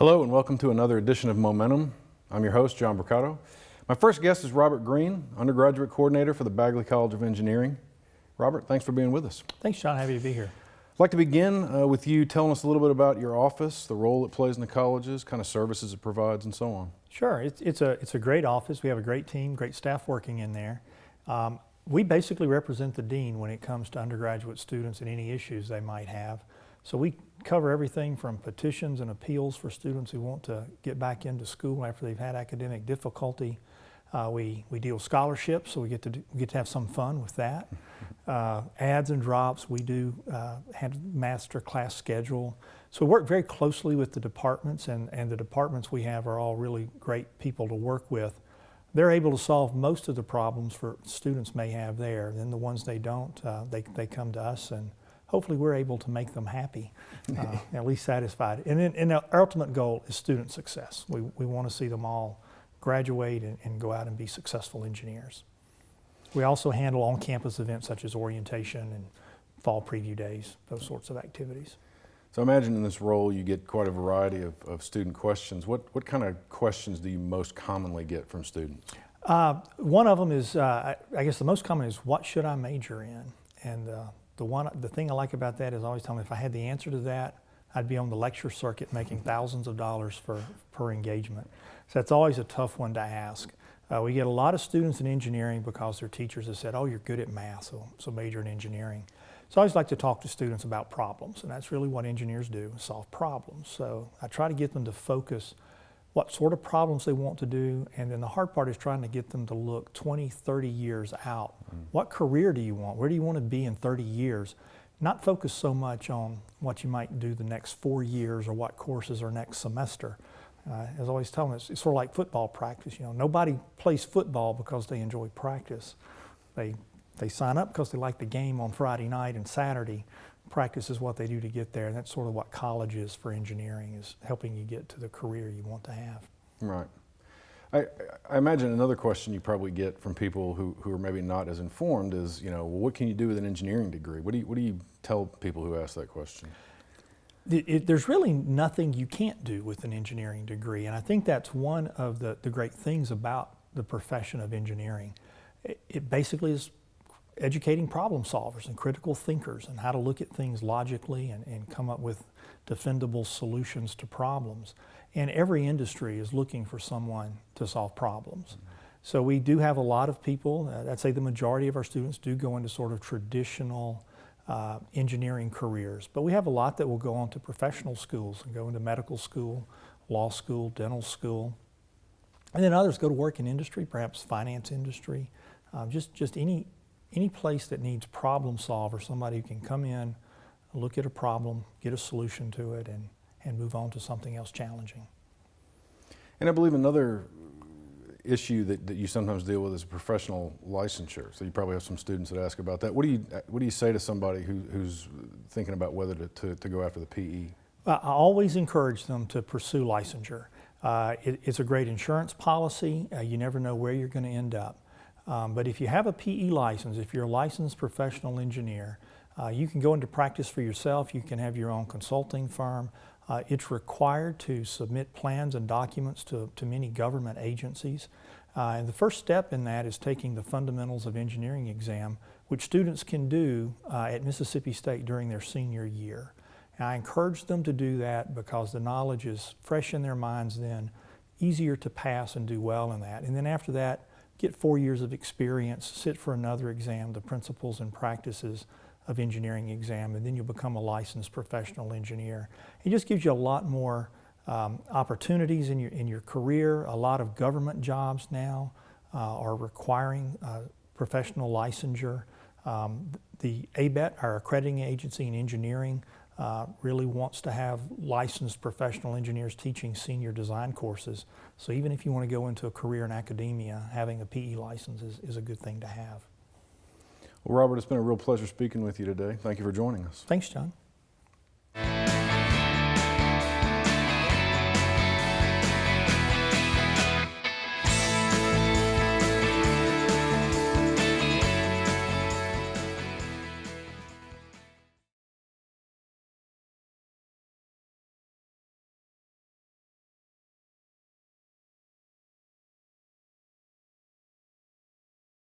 Hello and welcome to another edition of Momentum. I'm your host, John Bricado. My first guest is Robert Green, Undergraduate Coordinator for the Bagley College of Engineering. Robert, thanks for being with us. Thanks, John. Happy to be here. I'd like to begin with you telling us a little bit about your office, the role it plays in the colleges, kind of services it provides, and so on. Sure. It's a great office. We have a great team, great staff working in there. We basically represent the dean when it comes to undergraduate students and any issues they might have. So we cover everything from petitions and appeals for students who want to get back into school after they've had academic difficulty. We deal with scholarships, so we get to have some fun with that. Ads and drops, we do have master class schedule. So we work very closely with the departments, and the departments we have are all really great people to work with. They're able to solve most of the problems for students may have there. Then the ones they don't, they come to us, and hopefully we're able to make them happy, at least satisfied. And our ultimate goal is student success. We want to see them all graduate and go out and be successful engineers. We also handle on-campus events such as orientation and fall preview days, those sorts of activities. So I imagine in this role you get quite a variety of student questions. What kind of questions do you most commonly get from students? One of them is, I guess the most common is, what should I major in? And the thing I like about that is I always tell them if I had the answer to that, I'd be on the lecture circuit making thousands of dollars per engagement. So that's always a tough one to ask. We get a lot of students in engineering because their teachers have said, oh, you're good at math, so major in engineering. So I always like to talk to students about problems, and that's really what engineers do, solve problems. So I try to get them to focus what sort of problems they want to do, and then the hard part is trying to get them to look 20, 30 years out. What career do you want? Where do you want to be in 30 years? Not focus so much on what you might do the next 4 years or what courses are next semester. As I always tell them, it's sort of like football practice. You know, nobody plays football because they enjoy practice. They sign up because they like the game on Friday night and Saturday. Practice is what they do to get there, and that's sort of what college is for engineering, is helping you get to the career you want to have. Right. I imagine another question you probably get from people who are maybe not as informed is, you know, well, what can you do with an engineering degree? What do you tell people who ask that question? There's really nothing you can't do with an engineering degree, and I think that's one of the great things about the profession of engineering. It basically is educating problem solvers and critical thinkers and how to look at things logically and come up with defendable solutions to problems. And every industry is looking for someone to solve problems. So we do have a lot of people, I'd say the majority of our students do go into sort of traditional engineering careers, but we have a lot that will go on to professional schools and go into medical school, law school, dental school, and then others go to work in industry, perhaps finance industry, just any place that needs problem solver, somebody who can come in, look at a problem, get a solution to it, and move on to something else challenging. And I believe another issue that you sometimes deal with is professional licensure. So you probably have some students that ask about that. What do you say to somebody who's thinking about whether to go after the PE? I always encourage them to pursue licensure. It's a great insurance policy. You never know where you're going to end up. But if you have a PE license, if you're a licensed professional engineer, you can go into practice for yourself. You can have your own consulting firm. It's required to submit plans and documents to many government agencies. And the first step in that is taking the Fundamentals of Engineering exam, which students can do at Mississippi State during their senior year. And I encourage them to do that because the knowledge is fresh in their minds then, easier to pass and do well in that. And then after that, get 4 years of experience, sit for another exam, the Principles and Practices of Engineering exam, and then you'll become a licensed professional engineer. It just gives you a lot more opportunities in your career. A lot of government jobs now are requiring professional licensure. The ABET, our accrediting agency in engineering, really wants to have licensed professional engineers teaching senior design courses. So even if you want to go into a career in academia, having a PE license is a good thing to have. Well, Robert, it's been a real pleasure speaking with you today. Thank you for joining us. Thanks, John.